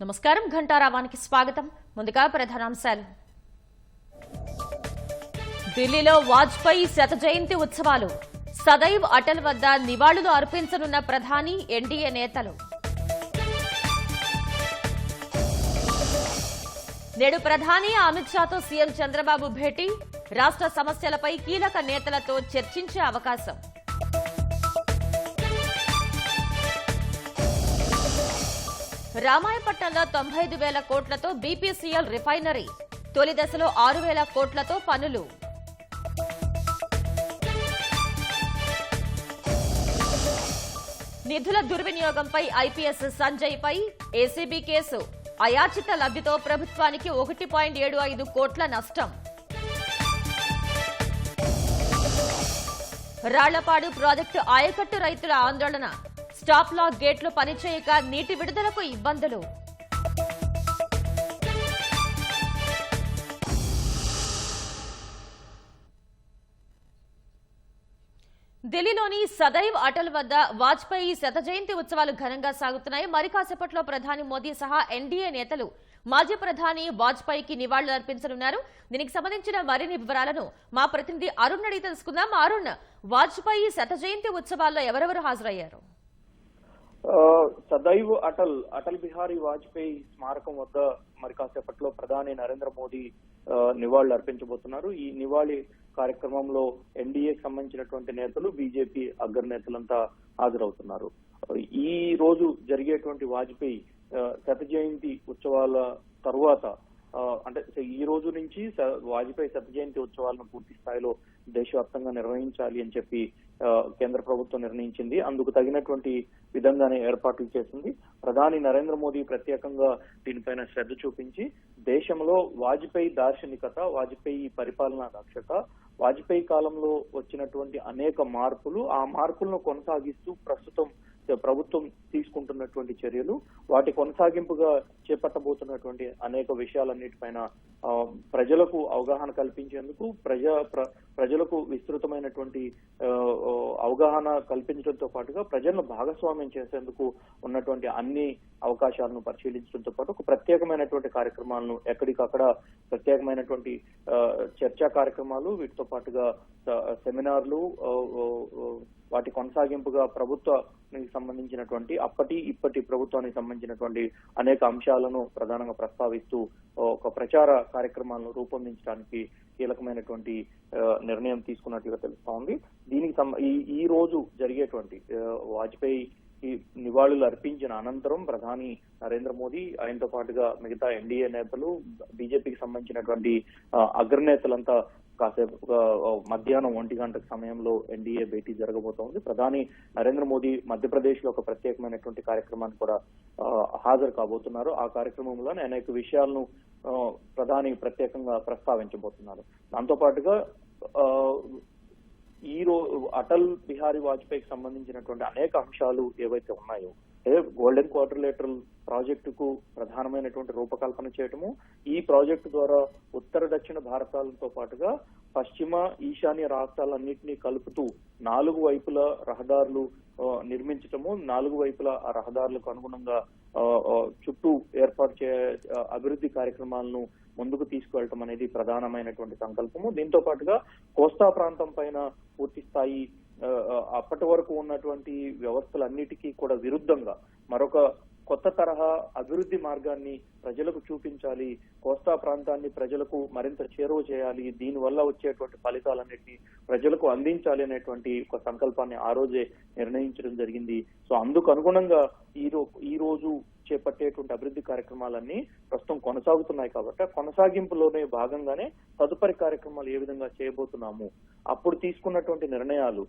నమస్కారం ఘంటారావానికి స్వాగతం. ముందుగా ప్రధానాంశాలు. ఢిల్లీలో వాజ్పేయి శత జయంతి ఉత్సవాలు. సదైవ్ అటల్ వద్ద నివాళులు అర్పించనున్న ప్రధాని, ఎన్డీఏ నేతలు. నేడు ప్రధాని అమిత్ షాతో సీఎం చంద్రబాబు భేటీ. రాష్ట్ర సమస్యలపై కీలక నేతలతో చర్చించే అవకాశం. రామాయపట్నంలో 95,000 కోట్లతో బీపీసీఎల్ రిఫైనరీ. తొలి దశలో 6,000 కోట్లతో పనులు. నిధుల దుర్వినియోగంపై ఐపీఎస్ సంజయ్ పై ఏసీబీ కేసు. అయాచిత లబ్ధితో ప్రభుత్వానికి 1.75 కోట్ల నష్టం. రాళ్లపాడు ప్రాజెక్టు ఆయకట్టు రైతుల ఆందోళన. స్టాప్ లాక్ గేట్లు పనిచేయక నీటి విడుదలకు ఇబ్బందులు. ఢిల్లీలోని సదైవ్ అటల్ వద్ద వాజ్పేయి శత జయంతి ఉత్సవాలు ఘనంగా సాగుతున్నాయి. మరి కాసేపట్లో ప్రధాని మోదీ సహా ఎన్డీఏ నేతలు మాజీ ప్రధాని వాజ్పేయికి నివాళులు అర్పించనున్నారు. దీనికి సంబంధించిన మరిన్ని వివరాలను మా ప్రతినిధి అరుణ్ అడిగి తెలుసుకుందాం. అరుణ్, వాజ్పేయి శత జయంతి ఉత్సవాల్లో ఎవరెవరు హాజరయ్యారు? సదైవ్ అటల్ బిహారీ వాజ్పేయి స్మారకం వద్ద మరి కాసేపట్లో ప్రధాని నరేంద్ర మోదీ నివాళులు అర్పించబోతున్నారు. ఈ నివాళి కార్యక్రమంలో ఎన్డీఏకి సంబంధించినటువంటి నేతలు, బీజేపీ అగ్రనేతలంతా హాజరవుతున్నారు. ఈ రోజు జరిగేటువంటి వాజ్పేయి శత జయంతి ఉత్సవాల తరువాత అంటే ఈ రోజు నుంచి వాజ్పేయి శత జయంతి ఉత్సవాలను పూర్తి స్థాయిలో దేశవ్యాప్తంగా నిర్వహించాలి అని చెప్పి కేంద్ర ప్రభుత్వం నిర్ణయించింది. అందుకు తగినటువంటి విధంగానే ఏర్పాట్లు చేసింది. ప్రధాని నరేంద్ర మోదీ ప్రత్యేకంగా దీనిపైన శ్రద్ధ చూపించి దేశంలో వాజ్పేయి దార్శనికత, వాజ్పేయి పరిపాలనా దక్షత, వాజ్పేయి కాలంలో వచ్చినటువంటి అనేక మార్పులు, ఆ మార్పులను కొనసాగిస్తూ ప్రస్తుతం ప్రభుత్వం తీసుకుంటున్నటువంటి చర్యలు, వాటి కొనసాగింపుగా చేపట్టబోతున్నటువంటి అనేక విషయాలన్నిటిపైన ప్రజలకు అవగాహన కల్పించేందుకు, ప్రజలకు విస్తృతమైనటువంటి అవగాహన కల్పించడంతో పాటుగా ప్రజలను భాగస్వామ్యం చేసేందుకు ఉన్నటువంటి అన్ని అవకాశాలను పరిశీలించడంతో పాటు ఒక ప్రత్యేకమైనటువంటి కార్యక్రమాలను ఎక్కడికక్కడ ప్రత్యేకమైనటువంటి చర్చా కార్యక్రమాలు, వీటితో పాటుగా సెమినార్లు, వాటి కొనసాగింపుగా ప్రభుత్వానికి సంబంధించినటువంటి ఇప్పటి ప్రభుత్వానికి సంబంధించినటువంటి అనేక అంశాలను ప్రధానంగా ప్రస్తావిస్తూ ఒక ప్రచార కార్యక్రమాలను రూపొందించడానికి కీలకమైనటువంటి నిర్ణయం తీసుకున్నట్టుగా తెలుస్తా ఉంది. దీనికి ఈ రోజు జరిగేటువంటి వాజ్పేయి నివాళులు అర్పించిన అనంతరం ప్రధాని నరేంద్ర మోదీ, ఆయనతో పాటుగా మిగతా ఎన్డీఏ నేతలు, బీజేపీకి సంబంధించినటువంటి అగ్రనేతలంతా కాసేపు మధ్యాహ్నం 1 గంట సమయంలో ఎన్డీఏ భేటీ జరగబోతోంది. ప్రధాని నరేంద్ర మోదీ మధ్యప్రదేశ్ లో ఒక ప్రత్యేకమైనటువంటి కార్యక్రమాన్ని కూడా హాజరు కాబోతున్నారు. ఆ కార్యక్రమంలోనే అనేక విషయాలను ప్రధాని ప్రత్యేకంగా ప్రస్తావించబోతున్నారు. దాంతో పాటుగా ఈ రోజు అటల్ బిహారీ వాజ్పేయికి సంబంధించినటువంటి అనేక అంశాలు ఏవైతే ఉన్నాయో, గోల్డెన్ క్వార్టర్లేటరల్ ప్రాజెక్టుకు ప్రధానమైనటువంటి రూపకల్పన చేయటము, ఈ ప్రాజెక్టు ద్వారా ఉత్తర దక్షిణ భారతాలతో పాటుగా పశ్చిమ ఈశాన్య రాష్ట్రాలన్నింటినీ కలుపుతూ 4 వైపుల రహదారులు నిర్మించటము, 4 వైపుల ఆ రహదారులకు అనుగుణంగా చుట్టూ ఏర్పాటు అభివృద్ధి కార్యక్రమాలను ముందుకు తీసుకువెళ్ళటం అనేది ప్రధానమైనటువంటి సంకల్పము. దీంతో పాటుగా కోస్తా ప్రాంతం పైన పూర్తి స్థాయి అప్పటి వరకు ఉన్నటువంటి వ్యవస్థలన్నిటికీ కూడా విరుద్ధంగా మరొక కొత్త తరహా అభివృద్ధి మార్గాన్ని ప్రజలకు చూపించాలి, కోస్తా ప్రాంతాన్ని ప్రజలకు మరింత చేరువ చేయాలి, దీని వల్ల వచ్చేటువంటి ఫలితాలన్నిటినీ ప్రజలకు అందించాలి అనేటువంటి ఒక సంకల్పాన్ని ఆ రోజే నిర్ణయించడం జరిగింది. సో అందుకు అనుగుణంగా ఈ రోజు చేపట్టేటువంటి అభివృద్ధి కార్యక్రమాలన్నీ ప్రస్తుతం కొనసాగుతున్నాయి కాబట్టి కొనసాగింపులోనే భాగంగానే తదుపరి కార్యక్రమాలు ఏ విధంగా చేయబోతున్నాము, అప్పుడు తీసుకున్నటువంటి నిర్ణయాలు,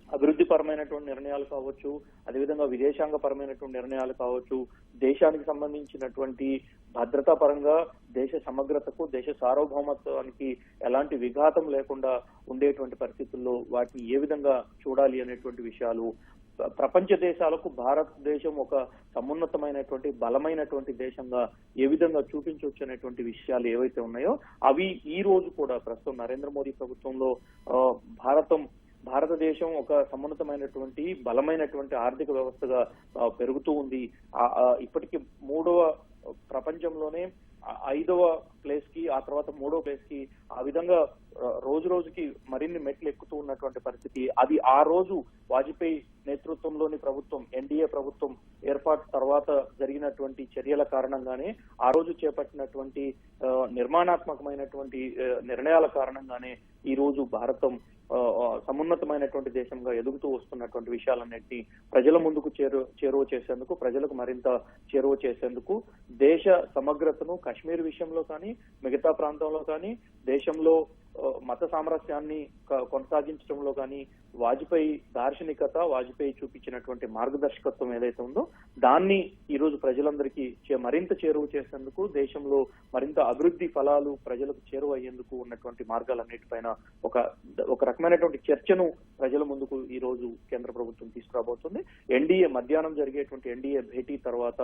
అభివృద్ధి పరమైనటువంటి నిర్ణయాలు కావచ్చు, అదేవిధంగా విదేశాంగ పరమైనటువంటి నిర్ణయాలు కావచ్చు, దేశానికి సంబంధించినటువంటి భద్రతా పరంగా దేశ సమగ్రతకు, దేశ సార్వభౌమత్వానికి ఎలాంటి విఘాతం లేకుండా ఉండేటువంటి పరిస్థితుల్లో వాటిని ఏ విధంగా చూడాలి అనేటువంటి విషయాలు, ప్రపంచ దేశాలకు భారతదేశం ఒక సమున్నతమైనటువంటి బలమైనటువంటి దేశంగా ఏ విధంగా చూపించవచ్చు అనేటువంటి విషయాలు ఏవైతే ఉన్నాయో అవి ఈ రోజు కూడా ప్రస్తుతం నరేంద్ర మోదీ ప్రభుత్వంలో భారతం భారతదేశం ఒక సమున్నతమైనటువంటి బలమైనటువంటి ఆర్థిక వ్యవస్థగా పెరుగుతూ ఉంది. ఇప్పటికీ ప్రపంచంలోనే 5వ ప్లేస్ కి, ఆ తర్వాత 3వ ప్లేస్ కి, ఆ విధంగా రోజు రోజుకి మరిన్ని మెట్లు ఎక్కుతూ ఉన్నటువంటి పరిస్థితి. అది ఆ రోజు వాజ్పేయి నేతృత్వంలోని ప్రభుత్వం, ఎన్డీఏ ప్రభుత్వం ఏర్పాటు తర్వాత జరిగినటువంటి చర్యల కారణంగానే, ఆ రోజు చేపట్టినటువంటి నిర్మాణాత్మకమైనటువంటి నిర్ణయాల కారణంగానే ఈ రోజు భారతం సమున్నతమైనటువంటి దేశంగా ఎదుగుతూ వస్తున్నటువంటి విషయాలన్నింటినీ ప్రజల ముందుకు చేరువ చేసేందుకు, ప్రజలకు మరింత చేరువ చేసేందుకు, దేశ సమగ్రతను కాశ్మీర్ విషయంలో కానీ, మిగతా ప్రాంతంలో కానీ, దేశంలో మత సామరస్యాన్ని కొనసాగించడంలో కానీ వాజ్పేయి దార్శనికత, వాజ్పేయి చూపించినటువంటి మార్గదర్శకత్వం ఏదైతే ఉందో దాన్ని ఈ రోజు ప్రజలందరికీ మరింత చేరువ చేసేందుకు, దేశంలో మరింత అభివృద్ధి ఫలాలు ప్రజలకు చేరువ అయ్యేందుకు ఉన్నటువంటి మార్గాలన్నిటిపైన ఒక రకమైనటువంటి చర్చను ప్రజల ముందుకు ఈ రోజు కేంద్ర ప్రభుత్వం తీసుకురాబోతుంది. ఎన్డీఏ మధ్యాహ్నం జరిగేటువంటి ఎన్డీఏ భేటీ తర్వాత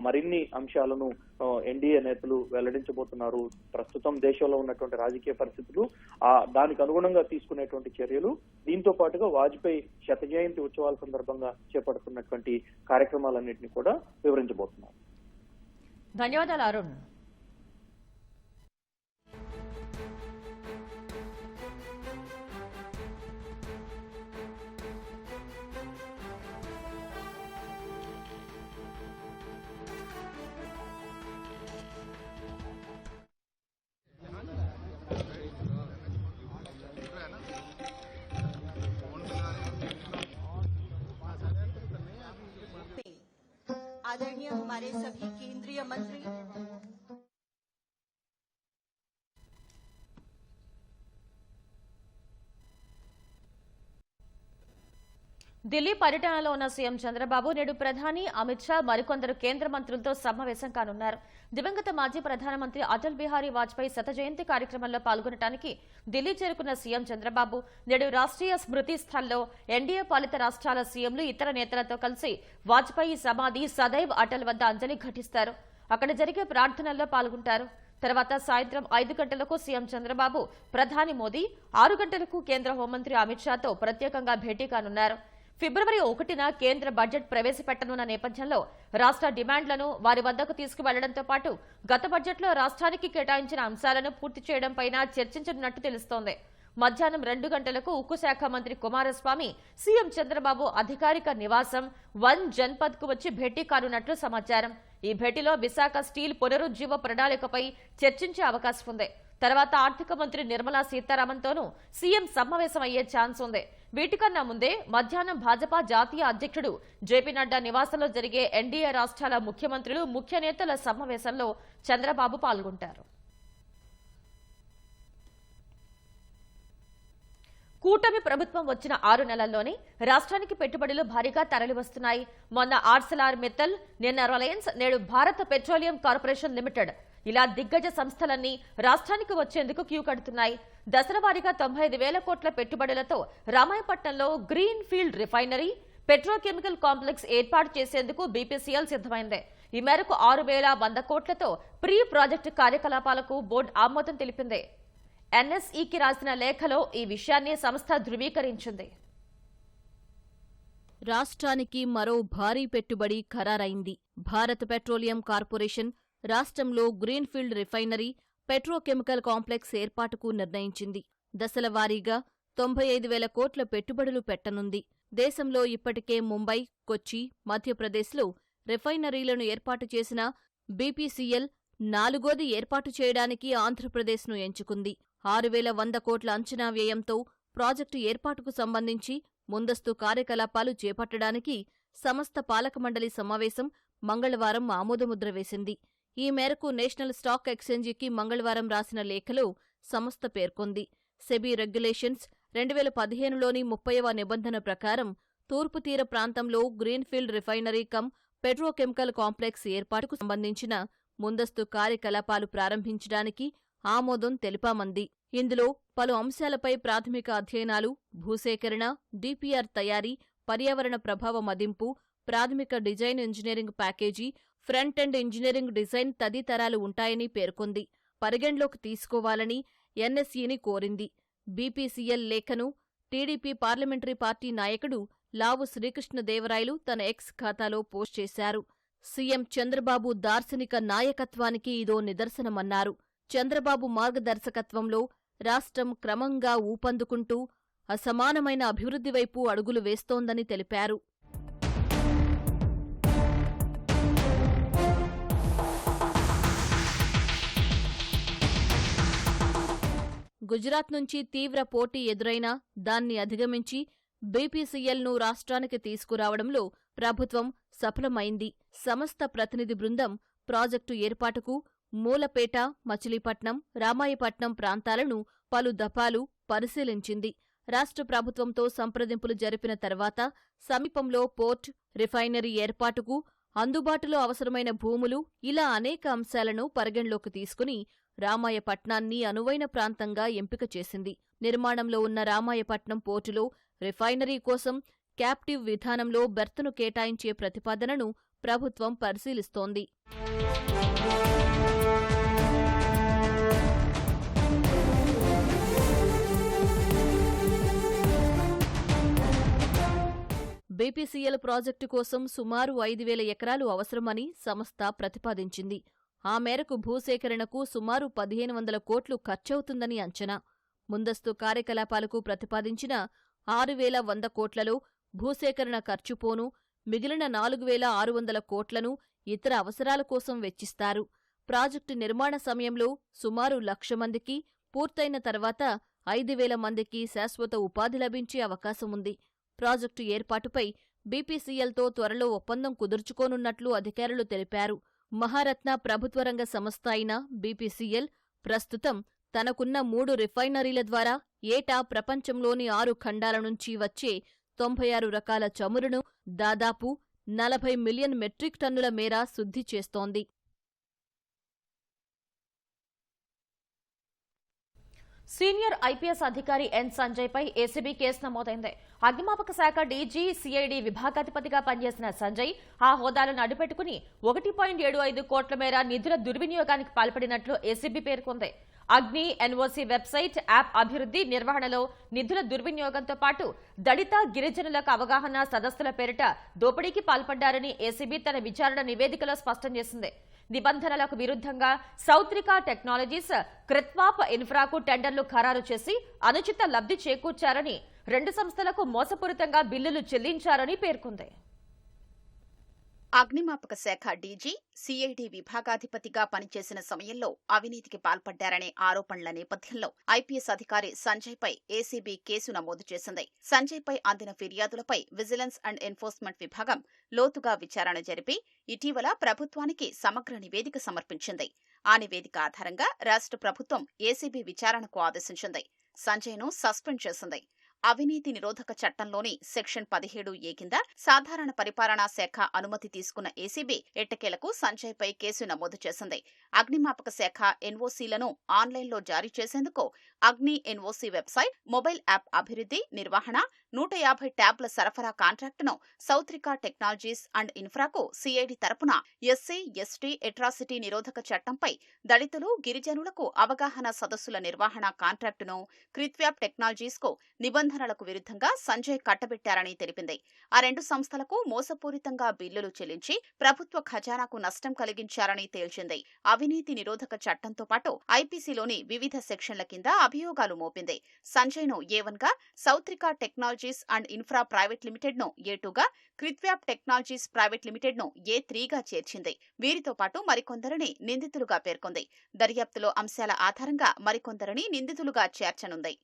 మరిన్ని అంశాలను ఎన్డీఏ నేతలు వెల్లడించబోతున్నారు. ప్రస్తుతం దేశంలో ఉన్నటువంటి రాజకీయ పరిస్థితులు, దానికి అనుగుణంగా తీసుకునేటువంటి చర్యలు, దీంతో పాటుగా వాజ్పేయి శత జయంతి ఉత్సవాల సందర్భంగా చేపడుతున్నటువంటి కార్యక్రమాలన్నింటినీ కూడా వివరించబోతున్నారు. ధన్యవాదాలు అరుణ్. आदरणीय हमारे सभी केंद्रीय मंत्री, ఢిల్లీ పర్యటనలో ఉన్న సీఎం చంద్రబాబు నేడు ప్రధాని అమిత్ షా మరికొందరు కేంద్ర మంత్రులతో సమావేశం కానున్నారు. దివంగత మాజీ ప్రధానమంత్రి అటల్ బిహారీ వాజ్పేయి శత జయంతి కార్యక్రమంలో పాల్గొనడానికి ఢిల్లీ చేరుకున్న సీఎం చంద్రబాబు నేడు రాష్ట్రీయ స్మృతి స్థల్లో ఎన్డీఏ పాలిత రాష్ట్రాల సీఎంలు, ఇతర నేతలతో కలిసి వాజ్పేయి సమాధి సదైవ్ అటల్ వద్ద అంజలి ఘటిస్తారు. అక్కడ జరిగే ప్రార్థనల్లో పాల్గొంటారు. తర్వాత సాయంత్రం 5 గంటలకు సీఎం చంద్రబాబు ప్రధాని మోదీ, 6 గంటలకు కేంద్ర హోంమంత్రి అమిత్ షాతో ప్రత్యేకంగా భేటీ కానున్నారు. ఫిబ్రవరి 1న కేంద్ర బడ్జెట్ ప్రవేశపెట్టనున్న నేపథ్యంలో రాష్ట్ర డిమాండ్లను వారి వద్దకు తీసుకువెళ్లడంతో పాటు గత బడ్జెట్లో రాష్ట్రానికి కేటాయించిన అంశాలను పూర్తి చేయడంపై చర్చించనున్నట్టు తెలుస్తోంది. మధ్యాహ్నం 2 గంటలకు ఉక్కు శాఖ మంత్రి కుమారస్వామి సీఎం చంద్రబాబు అధికారిక నివాసం వన్ జన్పద్ కు వచ్చి భేటీ కానున్నట్లు సమాచారం. ఈ భేటీలో విశాఖ స్టీల్ పునరుజ్జీవ ప్రణాళికపై చర్చించే అవకాశం ఉంది. తర్వాత ఆర్థిక మంత్రి నిర్మలా సీతారామన్తోనూ సీఎం సమావేశం అయ్యే ఛాన్స్ ఉంది. వీటికన్నా ముందే మధ్యాహ్నం భాజపా జాతీయ అధ్యక్షుడు జేపీ నడ్డా నివాసంలో జరిగే ఎన్డీఏ రాష్ట్రాల ముఖ్యమంత్రులు, ముఖ్య నేతల సమావేశంలో చంద్రబాబు పాల్గొంటారు. కూటమి ప్రభుత్వం వచ్చిన 6 నెలల్లోనే రాష్ట్రానికి పెట్టుబడులు భారీగా తరలివస్తున్నాయి. మొన్న ఆర్సెలార్ మిత్తల్, నిన్న రిలయన్స్, నేడు భారత పెట్రోలియం కార్పొరేషన్ లిమిటెడ్ ఇలా దిగ్గజ సంస్థలన్నీ రాష్ట్రానికి వచ్చేందుకు క్యూ కడుతున్నాయి. దశల వారీగా 95,000 కోట్ల పెట్టుబడులతో రామాయపట్నంలో green field refinery, petrochemical complex ఏర్పాటు చేసేందుకు బీపీసీఎల్ సిద్ధమైంది. ఈ మేరకు 6,100 కోట్లతో ప్రీ ప్రాజెక్టు కార్యకలాపాలకు బోర్డు ఆమోదం తెలిపింది. ఎన్ఎస్ఈకి రాసిన లేఖలో ఈ విషయాన్ని సంస్థ ధృవీకరించింది. రాష్ట్రానికి మరో భారీ పెట్టుబడి ఖరారైంది. భారత పెట్రోలియం కార్పొరేషన్ రాష్ట్రంలో గ్రీన్ఫీల్డ్ రిఫైనరీ, పెట్రోకెమికల్ కాంప్లెక్స్ ఏర్పాటుకు నిర్ణయించింది. దశల వారీగా 95,000 కోట్ల పెట్టుబడులు పెట్టనుంది. దేశంలో ఇప్పటికే ముంబై, కొచ్చి, మధ్యప్రదేశ్లో రిఫైనరీలను ఏర్పాటు చేసిన బీపీసీఎల్ 4వది ఏర్పాటు చేయడానికి ఆంధ్రప్రదేశ్ను ఎంచుకుంది. 6,100 కోట్ల అంచనా వ్యయంతో ప్రాజెక్టు ఏర్పాటుకు సంబంధించి ముందస్తు కార్యకలాపాలు చేపట్టడానికి సంస్థ పాలకమండలి సమావేశం మంగళవారం ఆమోదముద్ర వేసింది. ఈ మేరకు నేషనల్ స్టాక్ ఎక్స్చేంజికి మంగళవారం రాసిన లేఖలో సంస్థ పేర్కొంది. సెబీ రెగ్యులేషన్స్ 2015లోని 30వ నిబంధన ప్రకారం తూర్పు తీర ప్రాంతంలో greenfield refinery come petrochemical complex ఏర్పాటుకు సంబంధించిన ముందస్తు కార్యకలాపాలు ప్రారంభించడానికి ఆమోదం తెలిపామంది. ఇందులో పలు అంశాలపై ప్రాథమిక అధ్యయనాలు, భూసేకరణ, డీపీఆర్ తయారీ, పర్యావరణ ప్రభావ మదింపు, ప్రాథమిక design engineering package, front end engineering design తదితరాలు ఉంటాయని పేర్కొంది. పరిగణలోకి తీసుకోవాలని ఎన్ఎస్ఈని కోరింది. బీపీసీఎల్ లేఖను టీడీపీ పార్లమెంటరీ పార్టీ నాయకుడు లావు శ్రీకృష్ణదేవరాయలు తన ఎక్స్ ఖాతాలో పోస్ట్ చేశారు. సీఎం చంద్రబాబు దార్శనిక నాయకత్వానికి ఇదో నిదర్శనమన్నారు. చంద్రబాబు మార్గదర్శకత్వంలో రాష్ట్రం క్రమంగా ఊపందుకుంటూ అసమానమైన అభివృద్ధి వైపు అడుగులు వేస్తోందని తెలిపారు. గుజరాత్ నుంచి తీవ్ర పోటీ ఎదురైనా దాన్ని అధిగమించి బీపీసీఎల్ను రాష్ట్రానికి తీసుకురావడంలో ప్రభుత్వం సఫలమైంది. సంస్థ ప్రతినిధి బృందం ప్రాజెక్టు ఏర్పాటుకు మూలపేట, మచిలీపట్నం, రామాయపట్నం ప్రాంతాలను పలు దఫాలు పరిశీలించింది. రాష్ట్ర ప్రభుత్వంతో సంప్రదింపులు జరిపిన తర్వాత సమీపంలో పోర్ట్, రిఫైనరీ ఏర్పాటుకు అందుబాటులో అవసరమైన భూములు ఇలా అనేక అంశాలను పరిగణలోకి తీసుకుని రామాయపట్నాన్ని అనువైన ప్రాంతంగా ఎంపిక చేసింది. నిర్మాణంలో ఉన్న రామాయపట్నం పోర్టులో రిఫైనరీ కోసం క్యాప్టివ్ విధానంలో బెర్త్ను కేటాయించే ప్రతిపాదనను ప్రభుత్వం పరిశీలిస్తోంది. బీపీసీఎల్ ప్రాజెక్టు కోసం సుమారు 5,000 ఎకరాలు అవసరమని సంస్థ ప్రతిపాదించింది. ఆ మేరకు భూసేకరణకు సుమారు 1,500 కోట్లు ఖర్చవుతుందని అంచనా. ముందస్తు కార్యకలాపాలకు ప్రతిపాదించిన 6,100 కోట్లలో భూసేకరణ ఖర్చుపోను మిగిలిన 4,600 కోట్లను ఇతర అవసరాల కోసం వెచ్చిస్తారు. ప్రాజెక్టు నిర్మాణ సమయంలో సుమారు 1,00,000 మందికి, పూర్తయిన తర్వాత 5,000 మందికి శాశ్వత ఉపాధి లభించే అవకాశముంది. ప్రాజెక్టు ఏర్పాటుపై బీపీసీఎల్తో త్వరలో ఒప్పందం కుదుర్చుకోనున్నట్లు అధికారులు తెలిపారు. మహారత్న ప్రభుత్వ రంగ సంస్థ అయిన బీపీసీఎల్ ప్రస్తుతం తనకున్న 3 రిఫైనరీల ద్వారా ఏటా ప్రపంచంలోని 6 ఖండాల నుంచి వచ్చే 96 రకాల చమురును దాదాపు 40 మిలియన్ మెట్రిక్ టన్నుల మేర శుద్ధి చేస్తోంది. సీనియర్ ఐపీఎస్ అధికారి ఎన్ సంజయ్పై ఏసీబీ కేసు నమోదైంది. అగ్నిమాపక శాఖ డీజీ సిఐడి విభాగాధిపతిగా పనిచేసిన సంజయ్ ఆ హోదాలను అడ్డుపెట్టుకుని 1.75 కోట్ల మేర నిధుల దుర్వినియోగానికి పాల్పడినట్లు ఏసీబీ పేర్కొంది. అగ్ని ఎన్ఓసీ వెబ్సైట్, యాప్ అభివృద్ధి, నిర్వహణలో నిధుల దుర్వినియోగంతో పాటు దళిత, గిరిజనులకు అవగాహన సదస్సుల పేరిట దోపిడీకి పాల్పడ్డారని ఏసీబీ తన విచారణ నివేదికలో స్పష్టం చేసింది. నిబంధనలకు విరుద్ధంగా సౌత్రికా టెక్నాలజీస్, క్రిత్వాప్ ఇన్ఫ్రాకు టెండర్లు ఖరారు చేసి అనుచిత లబ్ధి చేకూర్చారని, 2 సంస్థలకు మోసపూరితంగా బిల్లులు చెల్లించారని పేర్కొంది. అగ్నిమాపక శాఖ డీజీ సిఐడి విభాగాధిపతిగా పనిచేసిన సమయంలో అవినీతికి పాల్పడ్డారనే ఆరోపణల నేపథ్యంలో ఐపీఎస్ అధికారి సంజయ్పై ఏసీబీ కేసు నమోదు చేసింది. సంజయ్పై అందిన ఫిర్యాదులపై విజిలెన్స్ అండ్ ఎన్ఫోర్స్మెంట్ విభాగం లోతుగా విచారణ జరిపి ఇటీవల ప్రభుత్వానికి సమగ్ర నివేదిక సమర్పించింది. ఆ నివేదిక ఆధారంగా రాష్ట్ర ప్రభుత్వం ఏసీబీ విచారణకు ఆదేశించింది. సంజయ్ను సస్పెండ్ చేసింది. అవినీతి నిరోధక చట్టంలోని సెక్షన్ 17A కింద సాధారణ పరిపాలనా శాఖ అనుమతి తీసుకున్న ఏసీబీ ఎట్టకేలకు సంజయ్పై కేసు నమోదు చేసింది. అగ్నిమాపక శాఖ ఎన్ఓసీలను ఆన్లైన్లో జారీ చేసేందుకు అగ్ని ఎన్ఓసీ వెబ్సైట్, మొబైల్ యాప్ అభివృద్ధి, నిర్వహణ, 150 ట్యాబ్ల సరఫరా కాంట్రాక్టును సౌత్రికా టెక్నాలజీస్ అండ్ ఇన్ఫ్రాకు సిఐడి తరపున ఎస్సీ, ఎస్టీ, అట్రాసిటీ నిరోధక చట్టంపై దళితులు, గిరిజనులకు అవగాహన సదస్సుల నిర్వహణ కాంట్రాక్టును క్రిత్వ్యాప్ టెక్నాలజీస్కు నిబంధనలకు విరుద్ధంగా సంజయ్ కట్టబెట్టారని తెలిపింది. ఆ 2 సంస్థలకు మోసపూరితంగా బిల్లులు చెల్లించి ప్రభుత్వ ఖజానాకు నష్టం కలిగించారని తేల్చింది. అవినీతి నిరోధక చట్టంతో పాటు ఐపీసీలోని వివిధ సెక్షన్ల కింద అభియోగాలు మోపింది. సంజయ్ను A1 గా, సౌత్రికా technologies and infra private limited ను A2 గా, క్రిత్వ్యాప్ టెక్నాలజీస్ ప్రైవేట్ లిమిటెడ్ ను A3 గా చేర్చింది. వీరితో పాటు మరికొందరిని నిందితులుగా పేర్కొంది. దర్యాప్తులో అంశాల ఆధారంగా మరికొందరిని నిందితులుగా చేర్చనుంది.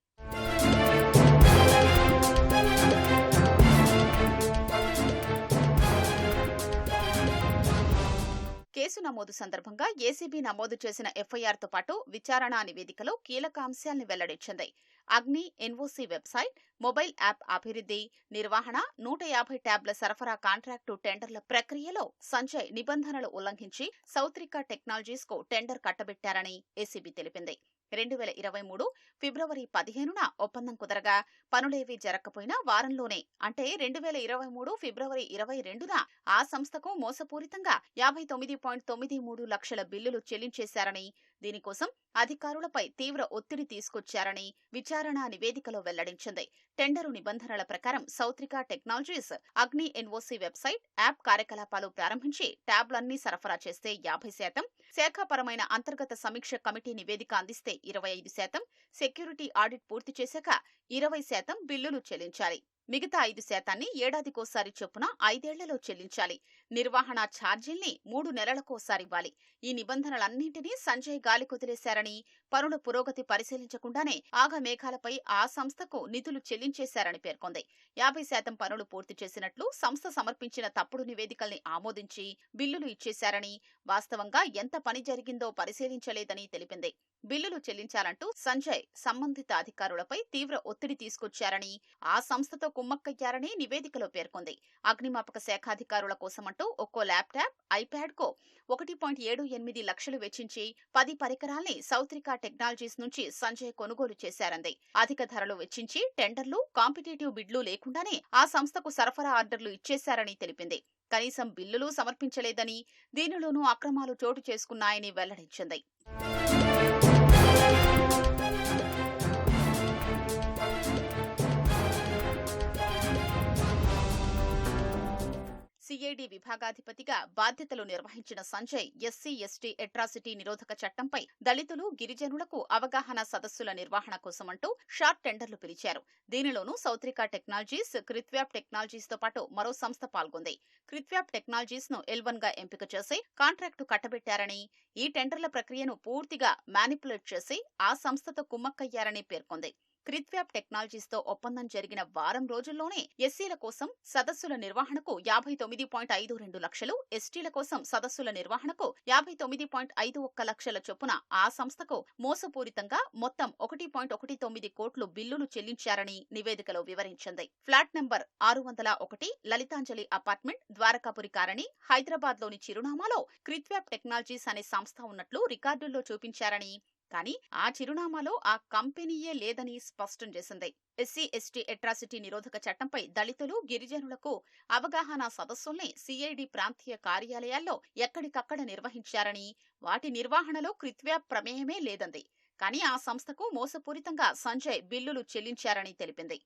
కేసు నమోదు సందర్భంగా ఏసీబీ నమోదు చేసిన ఎఫ్ఐఆర్తో పాటు విచారణా నివేదికలో కీలక అంశాలను వెల్లడించింది. అగ్ని ఎన్ఓసీ వెబ్సైట్, మొబైల్ యాప్ అభివృద్ధి, నిర్వహణ, 150 ట్యాబ్ల సరఫరా కాంట్రాక్టు టెండర్ల ప్రక్రియలో సంజయ్ నిబంధనలు ఉల్లంఘించి సౌత్రికా టెక్నాలజీస్కు టెండర్ కట్టబెట్టారని ఏసీబీ తెలిపింది. 2023 ఫిబ్రవరి 15న ఒప్పందం కుదరగా పనులేవీ జరగకపోయినా వారంలోనే అంటే 2023 ఫిబ్రవరి 22న ఆ సంస్థకు మోసపూరితంగా 59.93 లక్షల బిల్లులు చెల్లించేశారని దీనికోసం అధికారులపై తీవ్ర ఒత్తిడి తీసుకొచ్చారని విచారణ నివేదికలో వెల్లడించింది. టెండరు నిబంధనల ప్రకారం సౌత్రికా టెక్నాలజీస్ అగ్ని ఎన్ఓసీ వెబ్సైట్, యాప్ కార్యకలాపాలు ప్రారంభించి ట్యాబ్లన్నీ సరఫరా చేస్తే 50%, శాఖాపరమైన అంతర్గత సమీక్ష కమిటీ నివేదిక అందిస్తే 25%, సెక్యూరిటీ ఆడిట్ పూర్తి చేశాక 20% బిల్లులు చెల్లించాలి. మిగతా 5% ఏడాదికోసారి చొప్పున 5 ఏళ్లలో చెల్లించాలి. నిర్వహణ ఛార్జీల్ని 3 నెలలకోసారి ఇవ్వాలి. ఈ నిబంధనలన్నింటినీ సంజయ్ గాలికొదిలేశారని, పనుల పురోగతి పరిశీలించకుండానే ఆగమేఘాలపై ఆ సంస్థకు నిధులు చెల్లించేశారని పేర్కొంది. 50% పనులు పూర్తి చేసినట్లు సంస్థ సమర్పించిన తప్పుడు నివేదికల్ని ఆమోదించి బిల్లులు ఇచ్చేశారని, వాస్తవంగా ఎంత పని జరిగిందో పరిశీలించలేదని తెలిపింది. బిల్లులు చెల్లించాలంటూ సంజయ్ సంబంధిత అధికారులపై తీవ్ర ఒత్తిడి తీసుకొచ్చారని, ఆ సంస్థతో కుమ్మక్కయ్యారని నివేదికలో పేర్కొంది. అగ్నిమాపక శాఖాధికారుల కోసమంటూ ఒక్కో ల్యాప్టాప్, ఐప్యాడ్ కు 1.78 లక్షలు వెచ్చించి 10 పరికరాల్ని సౌత్రికా టెక్నాలజీస్ నుంచి సంజయ్ కొనుగోలు చేశారంది. అధిక ధరలు వెచ్చించి టెండర్లు, కాంపిటేటివ్ బిడ్లు లేకుండానే ఆ సంస్థకు సరఫరా ఆర్డర్లు ఇచ్చేశారని తెలిపింది. కనీసం బిల్లులు సమర్పించలేదని, దీనిలోనూ అక్రమాలు చోటు చేసుకున్నాయని వెల్లడించింది. సిఐడి విభాగాధిపతిగా బాధ్యతలు నిర్వహించిన సంజయ్ ఎస్సీ, ఎస్టీ అట్రాసిటీ నిరోధక చట్టంపై దళితులు, గిరిజనులకు అవగాహన సదస్సుల నిర్వహణ కోసమంటూ షార్ట్ టెండర్లు పిలిచారు. దీనిలోనూ సౌత్రికా టెక్నాలజీస్, క్రిత్వ్యాప్ టెక్నాలజీస్ తో పాటు మరో సంస్థ పాల్గొంది. క్రిత్వ్యాప్ టెక్నాలజీస్ ను L1 గా ఎంపిక చేసి కాంట్రాక్టు కట్టబెట్టారని, ఈ టెండర్ల ప్రక్రియను పూర్తిగా మ్యానిపులేట్ చేసి ఆ సంస్థతో కుమ్మక్కయ్యారని పేర్కొంది. క్రిత్వ్యాప్ టెక్నాలజీస్ తో ఒప్పందం జరిగిన వారం రోజుల్లోనే ఎస్సీల కోసం సదస్సుల నిర్వహణకు 59.52 లక్షలు, ఎస్టీల కోసం సదస్సుల నిర్వహణకు 59.51 లక్షల చొప్పున ఆ సంస్థకు మోసపూరితంగా మొత్తం 1.19 కోట్లు బిల్లులు చెల్లించారని నివేదికలో వివరించింది. Flat number 601 Lalithanjali apartment, Dwarakapuri colony, Hyderabad లోని చిరునామాలో క్రిత్వ్యాప్ టెక్నాలజీస్ అనే సంస్థ ఉన్నట్లు రికార్డుల్లో చూపించారని, కానీ ఆ చిరునామాలో ఆ కంపెనీయే లేదని స్పష్టం చేసింది. ఎస్సీ, ఎస్టీ అట్రాసిటీ నిరోధక చట్టంపై దళితులు, గిరిజనులకు అవగాహన సదస్సుల్ని సిఐడి ప్రాంతీయ కార్యాలయాల్లో ఎక్కడికక్కడ నిర్వహించారని, వాటి నిర్వహణలో క్రిత్వ్యాప్ ప్రమేయమే లేదంది. కానీ ఆ సంస్థకు మోసపూరితంగా సంజయ్ బిల్లులు చెల్లించారని తెలిపింది.